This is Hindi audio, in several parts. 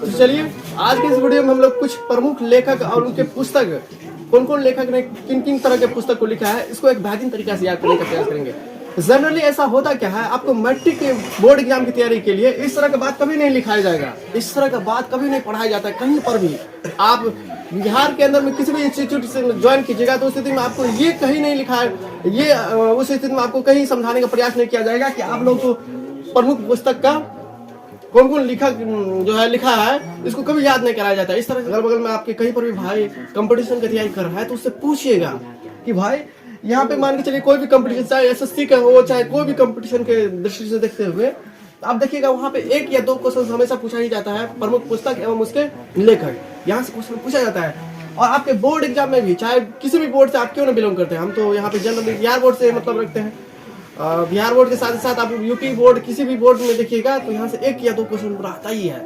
तो चलिए आज के इस वीडियो में हम लोग कुछ प्रमुख लेखक और उनके पुस्तक, कौन कौन लेखक ने किन किन तरह के पुस्तक को लिखा है, इसको एक बेहतरीन तरीके से याद करने का प्रयास करेंगे। जनरली ऐसा होता क्या है, आपको मैट्रिक के बोर्ड एग्जाम की तैयारी के लिए इस तरह का बात कभी नहीं लिखाया जाएगा, इस तरह का बात कभी नहीं पढ़ाया जाता है कहीं पर भी। आप बिहार के अंदर में किसी भी इंस्टीट्यूट से ज्वाइन कीजिएगा तो उस स्थिति में आपको ये कहीं नहीं लिखा है, ये उस स्थिति में आपको कहीं समझाने का प्रयास नहीं किया जाएगा कि आप लोग को प्रमुख पुस्तक का कौन कौन लेखक जो है लिखा है, इसको कभी याद नहीं कराया जाता। इस तरह अगल बगल में आपके कहीं पर भी भाई कंपटीशन की तैयारी कर रहा है तो उससे पूछिएगा कि भाई यहाँ पे मान के चलिए कोई भी कंपटीशन, चाहे एसएससी का हो चाहे कोई भी कंपटीशन के दृष्टि से देखते हुए आप देखिएगा वहाँ पे एक या दो क्वेश्चन हमेशा पूछा ही जाता है, प्रमुख पुस्तक एवं उसके लेखक, यहाँ से क्वेश्चन पूछा जाता है। और आपके बोर्ड एग्जाम में भी, चाहे किसी भी बोर्ड से आप क्यों ना बिलोंग करते हैं, हम तो यहाँ पे जनरली बिहार बोर्ड से मतलब रखते हैं, बिहार बोर्ड के साथ साथ आप यूपी बोर्ड किसी भी बोर्ड में देखिएगा तो यहाँ से एक या दो क्वेश्चन आता ही है,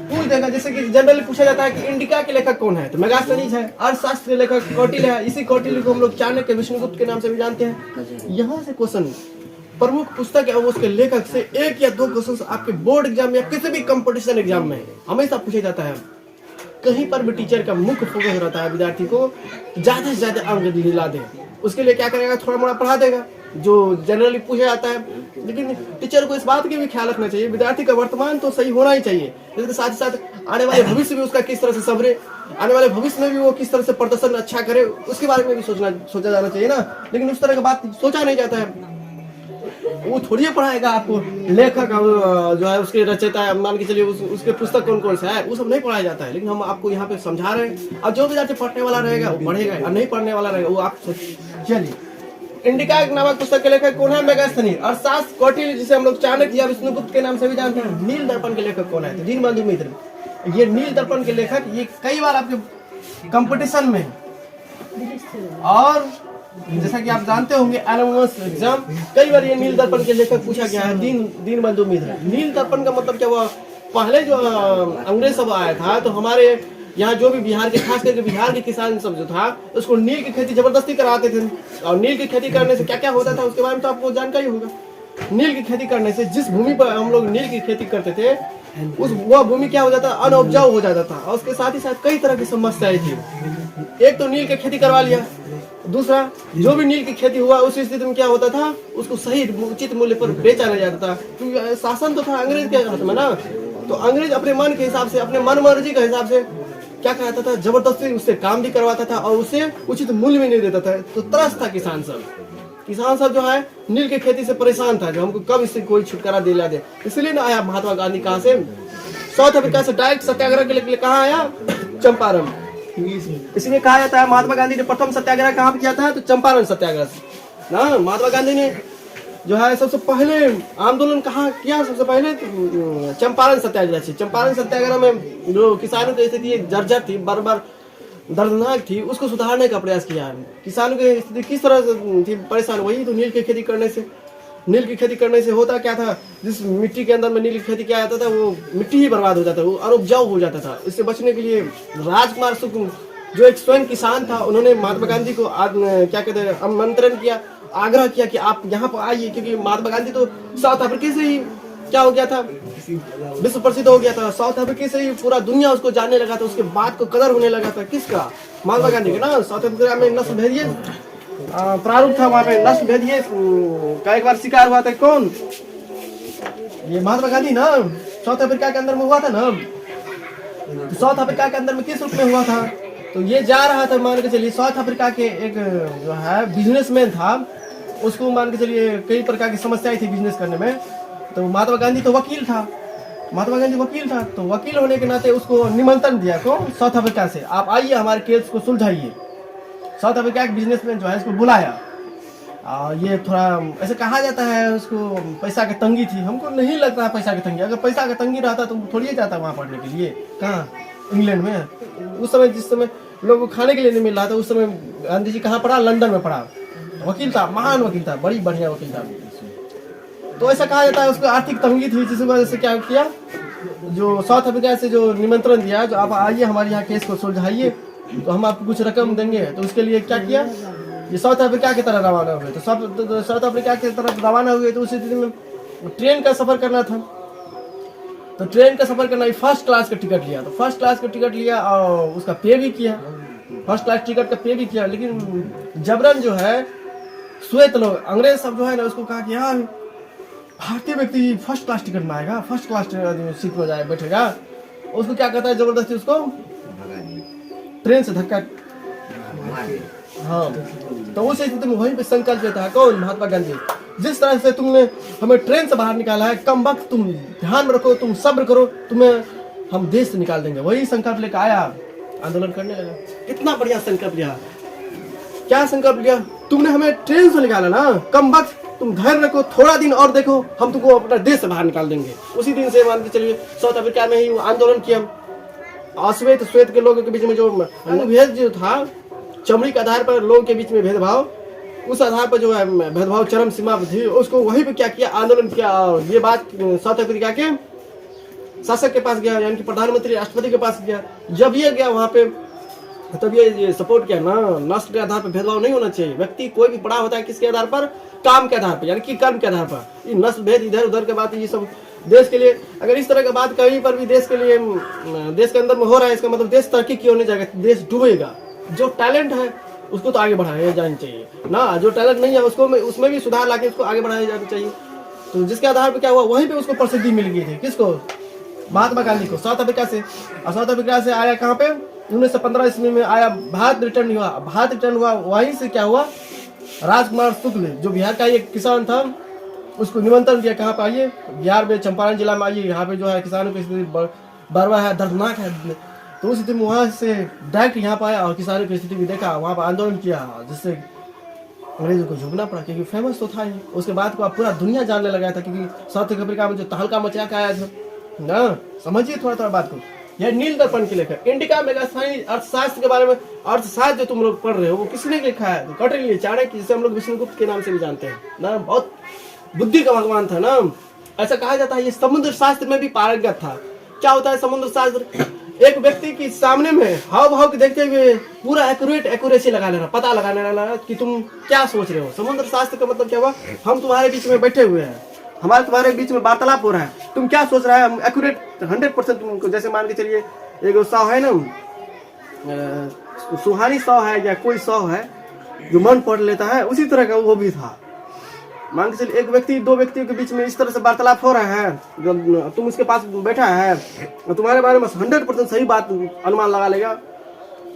पूछ देगा। जैसे कि जनरली पूछा जाता है कि इंडिका के लेखक कौन है, तो मेगास्थनीज है। अर्थशास्त्र के लेखक कौटिल्य है, इसी कौटिल्य को हम लोग चाणक्य विष्णुगुप्त के नाम से भी जानते हैं। यहाँ से क्वेश्चन प्रमुख पुस्तक है उसके लेखक से एक या दो क्वेश्चन आपके बोर्ड एग्जाम या किसी भी कंपटीशन एग्जाम में हमेशा पूछा जाता है। कहीं पर भी टीचर का मुख्य फोकस रहता है विद्यार्थी को ज्यादा से ज्यादा अंक दिला दे, उसके लिए क्या करेगा, थोड़ा मोड़ा पढ़ा देगा जो जनरली पूछा जाता है। लेकिन टीचर को इस बात की भी ख्याल रखना चाहिए, विद्यार्थी का वर्तमान तो सही होना ही चाहिए, लेकिन साथ ही साथ आने वाले भविष्य में उसका किस तरह से संवरे, आने वाले भविष्य में भी वो किस तरह से प्रदर्शन अच्छा करे, उसके बारे में भी सोचा जाना चाहिए ना। लेकिन उस तरह का बात सोचा नहीं जाता है। वो थोड़ी पढ़ाएगा आपको लेखक जो है उसके रचयिता, मान के चलिए उसके पुस्तक कौन कौन सा है, वो सब नहीं पढ़ाया जाता है। लेकिन हम आपको यहाँ पे समझा रहे हैं, और जो विद्यार्थी पढ़ने वाला रहेगा वो पढ़ेगा, और नहीं पढ़ने वाला रहेगा वो आप चलिए। इंडिका नामक पुस्तक के लेखक कौन है, मेगास्थनीज। अर्थशास्त्र कौटिल्य, जिसे हम लोग चाणक्य या विष्णुगुप्त के नाम से भी जानते हैं। नील दर्पण के लेखक कौन है, तो दीनबंधु मित्र। ये नील दर्पण के लेखक ये कई बार आपके कंपटीशन में, और जैसा कि आप जानते होंगे एलएमएस एग्जाम, कई बार ये नील दर्पण के लेखक पूछा गया है, दीनबंधु मित्र। नील दर्पण का मतलब क्या हुआ, पहले जो अंग्रेज सब आया था तो हमारे यहाँ जो भी बिहार के, खास करके बिहार के किसान सब जो था उसको नील की खेती जबरदस्ती कराते थे। और नील की खेती करने से क्या क्या होता था उसके बारे में तो आपको जानकारी होगा। नील की खेती करने से, जिस भूमि पर हम लोग नील की खेती करते थे वह भूमि क्या हो जाता, अनउपजाऊ हो जाता था। और उसके साथ ही साथ कई तरह की समस्याएं थी। एक तो नील की खेती करवा लिया, दूसरा जो भी नील की खेती हुआ उस स्थिति में क्या होता था, उसको सही उचित मूल्य पर बेचा नहीं जाता था, क्योंकि शासन तो था अंग्रेज के हाथ में ना। तो अंग्रेज अपने मन के हिसाब से, अपने मन मर्जी के हिसाब से क्या कहता था, जबरदस्ती उससे काम भी करवाता था और उसे उचित मूल्य भी नहीं देता था। तो त्रस्त था किसान सब जो है नील की खेती से परेशान था, जो हमको कब इससे कोई छुटकारा दिला दे। इसलिए ना आया महात्मा गांधी कहाँ से, साउथ अफ्रीका से डायरेक्ट सत्याग्रह के लिए कहाँ आया, चंपारण। इसलिए कहा जाता है महात्मा गांधी ने प्रथम सत्याग्रह कहाँ किया था, तो चंपारण सत्याग्रह ना। महात्मा गांधी ने जो है सबसे पहले आंदोलन कहाँ किया, सबसे पहले चंपारण सत्याग्रह से। चंपारण सत्याग्रह में जो किसानों की स्थिति जर्जर थी, बार दर्दनाक थी, उसको सुधारने का प्रयास किया। किसानों की स्थिति किस तरह से थी, परेशान, वही तो नील की खेती करने से। नील की खेती करने से होता क्या था, जिस मिट्टी के अंदर में नील की खेती किया जाता था वो मिट्टी ही बर्बाद हो जाता था, वो अनउपजाऊ हो जाता था। इससे बचने के लिए राजकुमार शुक्ल जो एक स्वयं किसान था, उन्होंने महात्मा गांधी को क्या कहते हैं आमंत्रण किया, आग्रह किया कि आप यहाँ पर आइए, क्योंकि महात्मा गांधी तो साउथ अफ्रीका से ही क्या हो गया था, विश्व प्रसिद्ध हो गया था। साउथ अफ्रीका से ही पूरा दुनिया उसको जानने लगा था, उसके बात को कदर होने लगा था। किसका, महात्मा गांधी के ना। साउथ अफ्रीका में नस्ल भेदिए प्रारूप था, वहाँ पे नस्ल भेदिए का एक बार शिकार हुआ था। कौन, ये महात्मा गांधी ना। साउथ अफ्रीका के अंदर में हुआ था ना, तो साउथ अफ्रीका के अंदर में किस रूप में हुआ था, तो ये जा रहा था, मान के चलिए साउथ अफ्रीका के एक जो है बिजनेसमैन था, उसको मान के चलिए कई प्रकार की समस्याएं थी बिजनेस करने में। तो महात्मा गांधी तो वकील था, तो वकील होने के नाते उसको निमंत्रण दिया को साउथ अफ्रीका से, आप आइए हमारे केस को सुलझाइए। साउथ अफ्रीका के बिजनेसमैन जो है इसको बुलाया। ये थोड़ा ऐसे कहा जाता है उसको पैसा की तंगी थी, हमको नहीं लगता है पैसा की तंगी। अगर पैसा की तंगी रहता तो थोड़ी जाता वहाँ पढ़ने के लिए, कहाँ, इंग्लैंड में। उस समय जिस समय लोगों को खाने के लिए नहीं मिल रहा था, उस समय गांधी जी कहाँ पढ़ा, लंदन में पढ़ा। वकील था, महान वकील था, बड़ी बढ़िया वकील था। तो ऐसा कहा जाता है उसको आर्थिक तंगी थी, जिस वजह से क्या किया, जो साउथ अफ्रीका से जो निमंत्रण दिया, जो आप आइए हमारे यहाँ केस को सुलझाइए तो हम आपको कुछ रकम देंगे। तो उसके लिए क्या किया, ये साउथ अफ्रीका की तरफ रवाना हुए। तो साउथ अफ्रीका की तरफ रवाना हुए तो उस स्थिति में ट्रेन का सफर करना था। तो ट्रेन का सफर करना, फर्स्ट क्लास का टिकट लिया, तो फर्स्ट क्लास का टिकट लिया और उसका पे भी किया, फर्स्ट क्लास टिकट का पे भी किया, लेकिन जबरन जो है श्वेत लोग, अंग्रेज सब जो है ना, उसको कहा कि यार भारतीय व्यक्ति फर्स्ट क्लास टिकट में आएगा, फर्स्ट क्लास सीट में जाए बैठेगा, उसको क्या कहता है जबरदस्ती उसको ट्रेन से धक्का। हाँ, तो उस स्थिति में वहीं पे संकल्प लेता है कौन? महात्मा गांधी। जिस तरह से तुमने हमें ट्रेन से बाहर निकाला है, कम वक्त तुम ध्यान में रखो, तुम सब्र करो, तुम्हें हम देश से निकाल देंगे। वही संकल्प लेकर आया, आंदोलन करने लगा। कितना बढ़िया संकल्प लिया। क्या संकल्प लिया? तुमने हमें ट्रेन से निकाला ना, कम वक्त तुम धैर्य रखो, थोड़ा दिन और देखो, हम तुमको अपना देश से बाहर निकाल देंगे। उसी दिन से मान के चलिए साउथ अफ्रीका में ही आंदोलन किया। अश्वेत श्वेत के लोगों के बीच में जो भेद जो था, चमड़ी के आधार पर लोगों के बीच में भेदभाव, उस आधार पर जो है भेदभाव चरम सीमा पर थी, उसको वहीं पे क्या किया, आंदोलन किया। और ये बात साउथ अफ्रीका के शासक के पास गया, यानी कि प्रधानमंत्री राष्ट्रपति के पास गया। जब ये गया वहां पे, तब ये सपोर्ट किया ना, नस्ल के आधार पर भेदभाव नहीं होना चाहिए। व्यक्ति कोई भी बड़ा होता है किसके आधार पर? काम के आधार पर, यानी कि कर्म के आधार पर। ये नस्ल भेद इधर उधर के बात, ये सब देश के लिए, अगर इस तरह की बात कहीं पर भी देश के लिए, देश के अंदर में हो रहा है, इसका मतलब देश तरक्की क्यों नहीं जाएगा, देश डूबेगा। जो टैलेंट है उसको तो आगे बढ़ाया जाना चाहिए ना, जो टैलेंट नहीं है उसको उसमें भी सुधार लाके उसको आगे बढ़ाया जाना चाहिए। तो जिसके आधार पर क्या हुआ, वहीं पे उसको प्रसिद्धि मिल गई थी। किसको? महात्मा गांधी को, साउथ अफ्रीका से। और साउथ अफ्रीका से आया कहाँ पे? 1915 ईस्वी में आया, भारत रिटर्न हुआ। भारत रिटर्न हुआ, वहीं से क्या हुआ, राजकुमार शुक्ल जो बिहार का एक किसान था, उसको निमंत्रण दिया, कहाँ पे आइए, बिहार में चंपारण जिला में आइए, यहाँ पे जो है किसानों की स्थिति बर्बाद है, दर्दनाक है। तो उस स्थिति में वहाँ से डायरेक्ट यहाँ पर आया और किसानों की स्थिति भी देखा, वहाँ पर आंदोलन किया, जिससे अंग्रेजों को झुकना पड़ा, क्योंकि फेमस तो था ही। उसके बाद को पूरा दुनिया जानने लगा था, क्योंकि साउथ अफ्रीका में जो तहलका मचा के आया था ना। समझिए थोड़ा थोड़ा बात को। यह नील दर्पण की लेखक, इंडिका मेगास्थानी अर्थशास्त्र के बारे में, अर्थशास्त्र जो तुम लोग पढ़ रहे हो वो किसने लिखा है? तो कौटिल्य, चाणक्य, जिसे हम लोग विष्णुगुप्त के नाम से भी जानते हैं ना। बहुत बुद्धि का भगवान था ना, ऐसा कहा जाता है। ये समुद्र शास्त्र में भी पारंगत था। क्या होता है समुद्र शास्त्र? एक व्यक्ति के सामने में हाव भाव के देखते हुए पूरा एक्यूरेसी लगा लेना, पता लगाने वाला कि तुम क्या सोच रहे हो। समुद्र शास्त्र का मतलब क्या हुआ, हम तुम्हारे बीच में बैठे हुए हैं, हमारे तुम्हारे बीच में वार्तालाप हो रहा है, तुम क्या सोच रहा है, हम एक्यूरेट 100% तुमको, जैसे मान के चलिए एक सौ है ना, सुहानी 100 है या कोई 100 है जो मन पढ़ लेता है, उसी तरह का वो भी था। मान के चलिए एक व्यक्ति दो व्यक्तियों के बीच में इस तरह से वार्तालाप हो रहा है, जब तुम उसके पास बैठा है और तुम्हारे बारे में 100% सही बात अनुमान लगा लेगा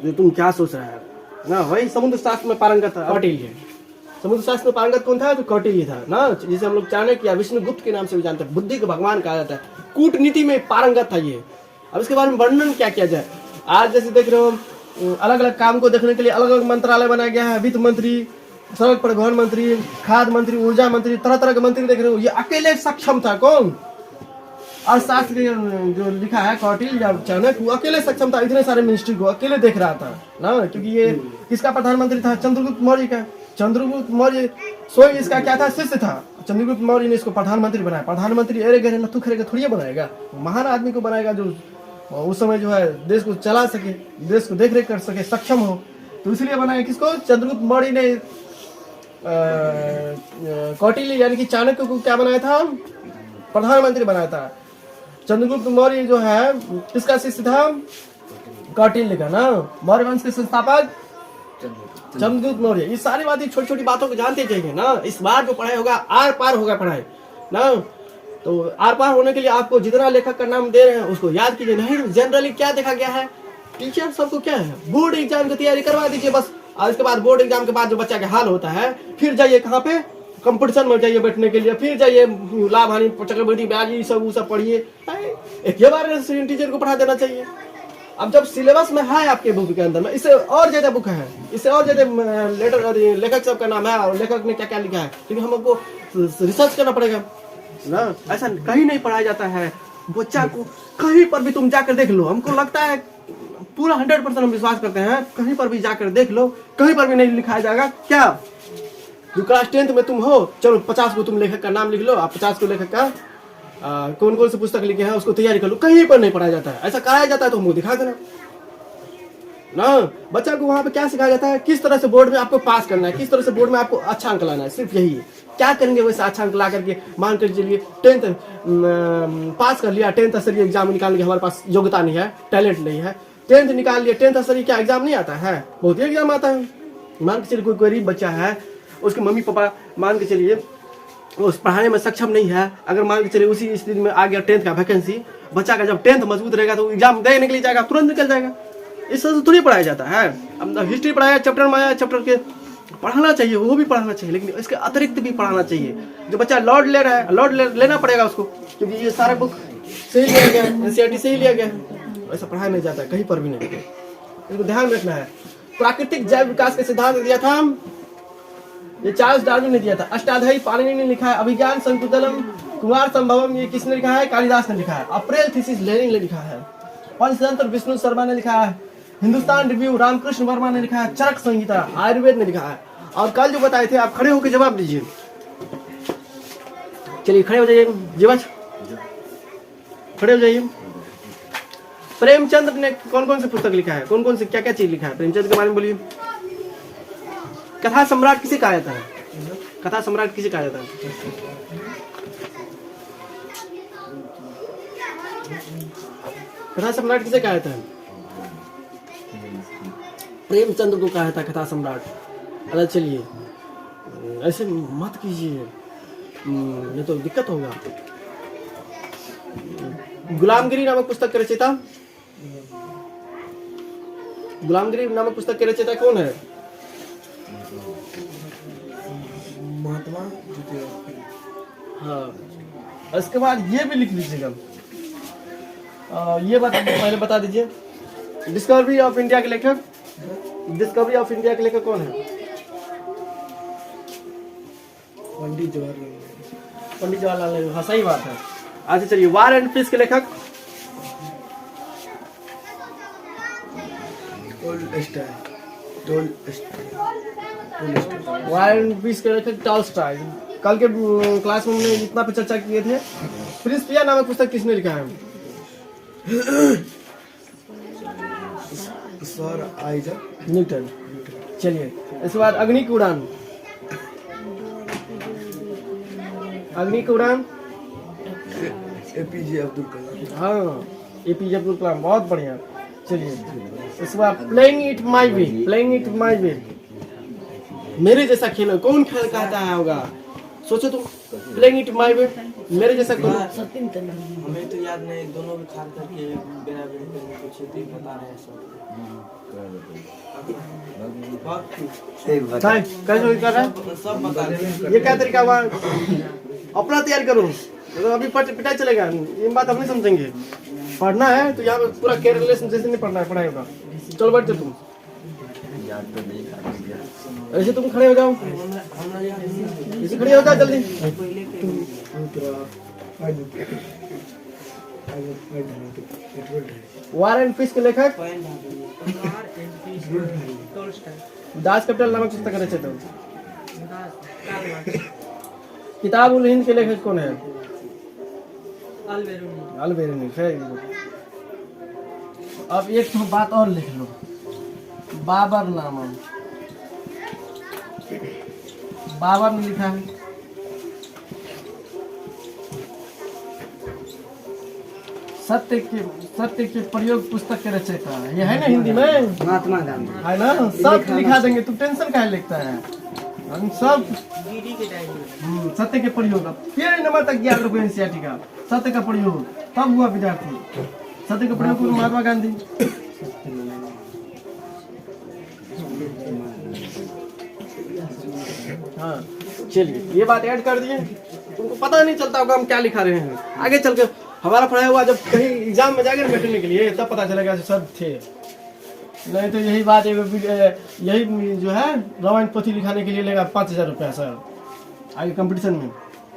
जो तुम क्या सोच रहा है ना। वही समुद्र शास्त्र में पारंगत था कौटिल्य। समुद्र शास्त्र में पारंगत कौन था? तो कौटिल्य था ना, जिसे हम लोग चाणक्य या विष्णुगुप्त के नाम से भी जानते हैं। बुद्धि का भगवान कहा जाता है, कूटनीति में पारंगत था ये। अब इसके बारे में वर्णन क्या किया जाए। आज जैसे देख रहे हो अलग अलग काम को देखने के लिए अलग अलग मंत्रालय बनाया गया है, वित्त मंत्री, सड़क परिवहन मंत्री, खाद्य मंत्री, ऊर्जा मंत्री, तरह तरह के मंत्री देख रहे हो। ये अकेले सक्षम था। कौन? अर्थशास्त्र जो लिखा है कौटिल्य या चाणक्य, वो अकेले सक्षम था, इतने सारे मिनिस्ट्री को अकेले देख रहा था ना। क्योंकि ये किसका प्रधानमंत्री था? चंद्रगुप्त मौर्य का। चंद्रगुप्त मौर्य स्वयं इसका क्या था? शिष्य था। चंद्रगुप्त मौर्य ने इसको प्रधानमंत्री बनाया। प्रधानमंत्री अरे गहरे नथु खरे थोड़ी बनाएगा, महान आदमी को बनाएगा जो उस समय जो है देश को चला सके, देश को देख रेख कर सके, सक्षम हो। तो इसलिए बनाया किसको? चंद्रगुप्त मौर्य ने कौटिल्य यानी कि चाणक्य को क्या बनाया था? प्रधानमंत्री बनाया था। चंद्रगुप्त मौर्य जो है किसका शिष्य था? कौटिल्य का ना। मौर्य वंश के संस्थापक चंद्रगुप्त मौर्य। ये सारी बातें छोटी छोटी बातों को जानते चाहिए ना। इस बार जो पढ़ाई होगा आर पार होगा पढ़ाई ना। तो आर पार होने के लिए आपको जितना लेखक का नाम दे रहे हैं उसको याद कीजिए। नहीं जनरली क्या देखा गया है, टीचर सबको क्या है, बोर्ड एग्जाम की तैयारी करवा दीजिए बस। और इसके बाद बोर्ड एग्जाम के बाद जो बच्चा का हाल होता है, फिर जाइए कहाँ पे? कंपटीशन में जाइए बैठने के लिए, फिर जाइए लाभ हानि चक्रवृद्धि ब्याज ये सब पढ़िए। एक ही बार टीचर को पढ़ा देना चाहिए। अब जब सिलेबस में है आपके बुक के अंदर में, इससे और ज्यादा बुक है, इससे और ज्यादा लेखक सब का नाम है और लेखक ने क्या क्या लिखा है, क्योंकि हमको रिसर्च करना पड़ेगा ना। ऐसा कहीं नहीं पढ़ाया जाता है बच्चा को। कहीं पर भी तुम जाकर देख लो, हमको लगता है पूरा 100% हम विश्वास करते हैं, कहीं पर भी जाकर देख लो, कहीं पर भी नहीं लिखाया जाएगा क्या जो क्लास 10th में तुम हो, चलो 50 को तुम लेखक का नाम लिख लो, आप 50 को लेखक का कौन कौन से पुस्तक लिखे हैं उसको तैयारी कर लो। कहीं पर नहीं पढ़ाया जाता है। ऐसा कराया जाता है तो हमको दिखा देना ना। बच्चा को वहां पे क्या सिखाया जाता है? किस तरह से बोर्ड में आपको पास करना है, किस तरह से बोर्ड में आपको अच्छा अंक लाना है, सिर्फ यही है। क्या करेंगे वैसे अच्छा अंक ला करके? मान कर चलिए 10th पास कर लिया, 10th स्तरीय एग्जाम निकालने की हमारे पास योग्यता नहीं है, टैलेंट नहीं है, 10th निकाल लिया, 10th स्तरीय क्या एग्जाम नहीं आता है? बहुत ही एग्जाम आता है। मान के चलिए कोई गरीब बच्चा है, उसके मम्मी पापा मान के चलिए उस पढ़ाने में सक्षम नहीं है, अगर मान के चलिए उसी स्थिति में आ गया 10th का वैकेंसी, बच्चा का जब 10th मजबूत रहेगा तो एग्जाम देने के लिए जाएगा, तुरंत निकल जाएगा। इस तरह से थोड़ी पढ़ाया जाता है। अब हिस्ट्री पढ़ाया, चैप्टर में आया, चैप्टर के पढ़ाना चाहिए, वो भी पढ़ाना चाहिए, लेकिन इसके अतिरिक्त भी पढ़ाना चाहिए। जो बच्चा लॉर्ड ले रहा है, लॉर्ड लेना पड़ेगा उसको, क्योंकि ये सारा बुक से ही लिया गया है, एनसीईआरटी से ही लिया गया है। ऐसा पढ़ाया नहीं जाता कहीं पर भी नहीं, इसको ध्यान रखना है। प्राकृतिक जैव विकास का सिद्धांत दिया था ये चार्ल्स डार्विन ने दिया था। अष्टाध्यायी पाणिनि ने लिखा है। अभिज्ञान संकुतलम कुमार संभवम ये किसने लिखा है? कालिदास ने लिखा है। अप्रैल थीसिस लेनिन ने लिखा है। पंचतंत्र विष्णु शर्मा ने लिखा है। हिंदुस्तान रिव्यू रामकृष्ण वर्मा ने लिखा है। चरक संहिता आयुर्वेद ने लिखा है। और कल जो बताए थे, आप खड़े होकर जवाब दीजिए। चलिए खड़े हो जाइए, जीवच खड़े हो जाइए। प्रेमचंद्र ने कौन कौन से पुस्तक लिखा है? कौन कौन से क्या क्या चीज लिखा है प्रेमचंद्र के बारे में बोलिए। कथा सम्राट किसे कहा जाता है? कथा सम्राट किसे कहा जाता है? कथा सम्राट किसे कहा जाता है? प्रेमचंद्र को कहा जाता है कथा सम्राट। अरे चलिए ऐसे मत कीजिए, नहीं तो दिक्कत होगा। गुलामगिरी नामक पुस्तक के रचयिता, गुलामगिरी नामक पुस्तक के रचयिता कौन है? महात्मा। हाँ, इसके बाद ये भी लिख लीजिएगा। ये बात पहले बता दीजिए, डिस्कवरी ऑफ इंडिया के लेखक, डिस्कवरी ऑफ इंडिया के लेखक कौन है? पंडित जवाहरलाल नेहरू। पंडित जवाहरलाल नेहरू। हाँ सही बात है। अच्छा चलिए, वार एंड पीस के लेखक? वार एंड पीस के लेखक टॉलस्टॉय। कल के क्लास में हमने इतना पे चर्चा किए थे। प्रिंसिपिया नामक पुस्तक किसने लिखा है? Sir Isaac Newton. चलिए इसके बाद अग्नि की उड़ान, अग्नि की उड़ान एपीजे अब्दुल कलाम। हाँ एपीजे अब्दुल कलाम, बहुत बढ़िया। चलिए इसके बाद playing it my way, playing it my way, मेरे जैसा खेलो, कौन खेल कहता है होगा? सोचो तुम, प्लेइंग इट माई वे, मेरे जैसा खेलो। हमें तो याद नहीं, दोनों भी खाल करके बेरा बेरी करके कुछ ही बता रहे हैं सब। कैसे कर रहा है? सब बता रहे हैं। ये क्या तरीका हुआ? अपना तैयार करो, तो अभी पिटाई चलेगा, ये बात हम नहीं समझेंगे। पढ़ना है तो यहाँ पे पूरा केयरलेस जैसे नहीं पढ़ना है, पढ़ाई होगा। चलो बैठ जाओ तुम, ऐसे तुम खड़े हो जाओ, ऐसे खड़े हो जाओ जल्दी। वार एंड पीस के लेखक दास कैपिटल नामक पुस्तक का रचयिता। किताब उल हिंद के लेखक कौन है? अल-बेरूनी। अब एक तो बात और लिख लो, बाबर नामा, बाबर ने लिखा है। सत्य के प्रयोग पुस्तक के रचयिता है। ये है ना हिंदी में? महात्मा गांधी है ना? सब लिखा देंगे, तू टेंशन काहे लिखता है? हम सब सत्य के प्रयोग, फिर नंबर तक याद रखो एनसीईआरटी का। सत्य का प्रयोग तब हुआ विद्यार्थी। सत्य का प्रयोग महात्मा गांधी। हाँ चलिए, ये बात ऐड कर दिए। तुमको पता नहीं चलता होगा हम क्या लिखा रहे हैं। आगे चल के हमारा पढ़ाया हुआ जब कहीं एग्जाम में जाएगा बैठने के लिए, तब पता चलेगा सब थे। नहीं तो यही बात, यही जो है रामायण पोथी लिखाने के लिए लेगा 5000 रुपया सर, आगे कंपटीशन में।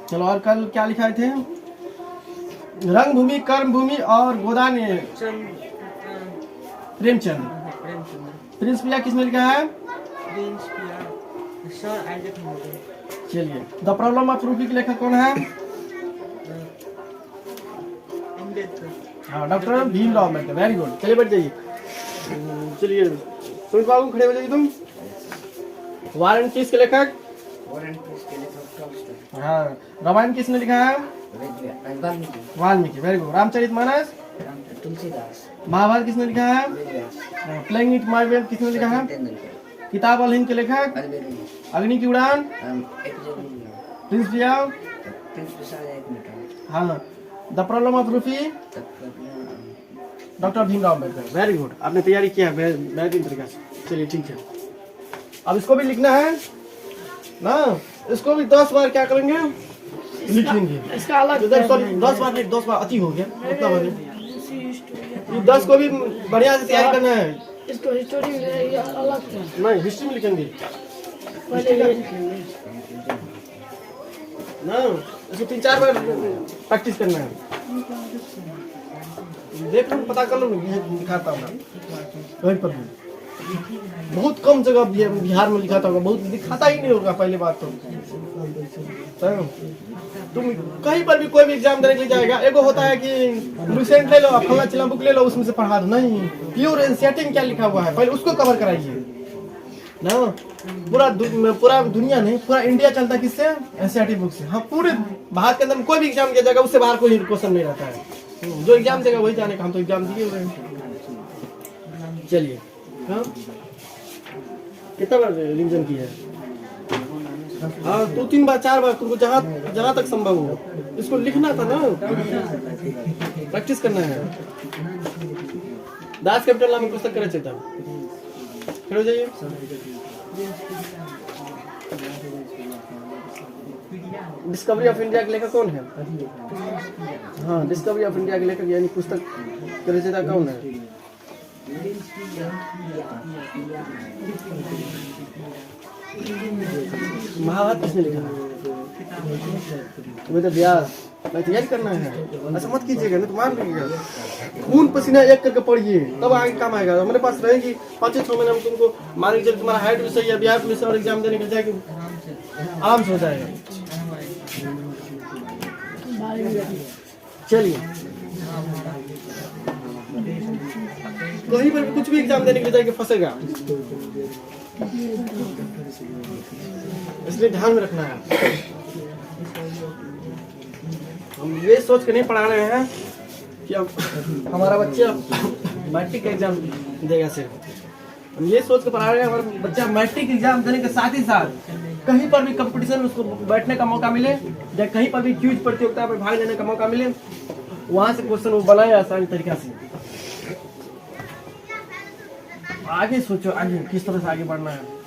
चलो और कल क्या लिखाए थे? रंग भूमि, कर्म भूमि और गोदान। प्रेमचंद। प्रिंसिपिया किसने लिखा है? चलिए, द प्रॉब्लम ऑफ रूपी के लेखक कौन है? हाँ doctor Bhimrao Ambedkar. Very good. चलिए बैठ जाइए। चलिए सुमित बाबू खड़े हो जाइए तुम। वार एंड पीस के लेखक? War and Peace के लेखक टॉलस्टॉय, हाँ, रामायण किसने लिखा है? Valmiki, Valmiki, very good. रामचरितमानस? तुलसीदास, महाभारत किसने लिखा है? Vedvyas, playing it my way किसने लिखा है? तेंदुलकर, किताब अलहिंद के लेखक? अलबेरुनी, अग्नि की उड़ान? एपीजे अब्दुल कलाम, प्रिंस लिया? प्रिंस प्रसाद एक मिनट, हाँ, the problem of Rufi? Doctor Bhimrao Ambedkar, very good. आपने तैयारी किया है बेहतरीन तरीके से। चलिए ठीक है, अब इसको भी लिखना है ना, इसको भी 10 बार क्या करेंगे, लिखेंगे। इसका अलग 10 बार नहीं, 10 बार अति हो गया, उतना बार नहीं। ये 10 को भी बढ़िया से तैयारी करना है। इसको हिस्टोरी में ये अलग था। नहीं, हिस्ट्री में लिखेंगे पहले ये लिखेंगे। ना, इसको 3-4 बार प्रैक्टिस करना है। देख लो, पता कर लो, मैं दिखाता हूँ वहीं पर भी। बहुत कम जगह बिहार में लिखाता होगा, बहुत दिखाता ही नहीं होगा पहले बात तो। तुम कहीं पर भी कोई भी एग्जाम देने के लिए जाएगा, एगो होता है कि लुसेंट ले लो, फला चिला बुक ले लो, उसमें से पढ़ा दो। नहीं, प्योर एनसीईआरटी क्या लिखा हुआ है पहले उसको कवर कराइए ना। पूरा दुनिया नहीं, पूरा इंडिया चलता है किससे? एनसीईआरटी बुक से। हाँ, पूरे भारत के अंदर में कोई भी एग्जाम दिया जाएगा, उससे बाहर कोई क्वेश्चन नहीं रहता है। जो एग्जाम देगा वही जाने का, हम तो एग्जाम दिए हुए हैं। चलिए, हाँ, कितना बार रिवीजन किया है? हाँ, 2-3 बार 4 बार, तुमको जहाँ तक संभव हो इसको लिखना था ना, प्रैक्टिस करना है। दास कैपिटल नाम पुस्तक करे चलता, खड़े हो जाइए। डिस्कवरी ऑफ इंडिया के लेखक कौन है? हाँ, डिस्कवरी ऑफ इंडिया के लेखक यानी पुस्तक के रचयिता कौन है? महाभारत किसने लिखा? तुम्हें तो व्यास। मैं तैयारी करना है, ऐसा मत कीजिएगा नहीं तो मार लीजिएगा। खून पसीना एक करके पढ़िए, तब आगे काम आएगा। हमारे पास रहेगी 5-6 महीने में, तुमको मान के चल तुम्हारा हाइट भी सही है, बिहार पुलिस और एग्जाम देने के जाएगी आराम से हो जाएगा। चलिए, कहीं पर कुछ भी एग्जाम देने के लिए जाएगा फंसेगा, इसलिए ध्यान में रखना है। हम ये सोच के नहीं पढ़ा रहे हैं कि अब हमारा बच्चा मैट्रिक एग्जाम देगा, सिर्फ हम ये सोच के पढ़ा रहे हैं हमारा बच्चा मैट्रिक एग्जाम देने के साथ ही साथ कहीं पर भी कंपटीशन में उसको बैठने का मौका मिले, या कहीं पर भी क्विज प्रतियोगिता में भाग लेने का मौका मिले, वहां से क्वेश्चन वो बनाए आसानी तरीका से। आगे सोचो, आगे किस तरह से आगे बढ़ना है।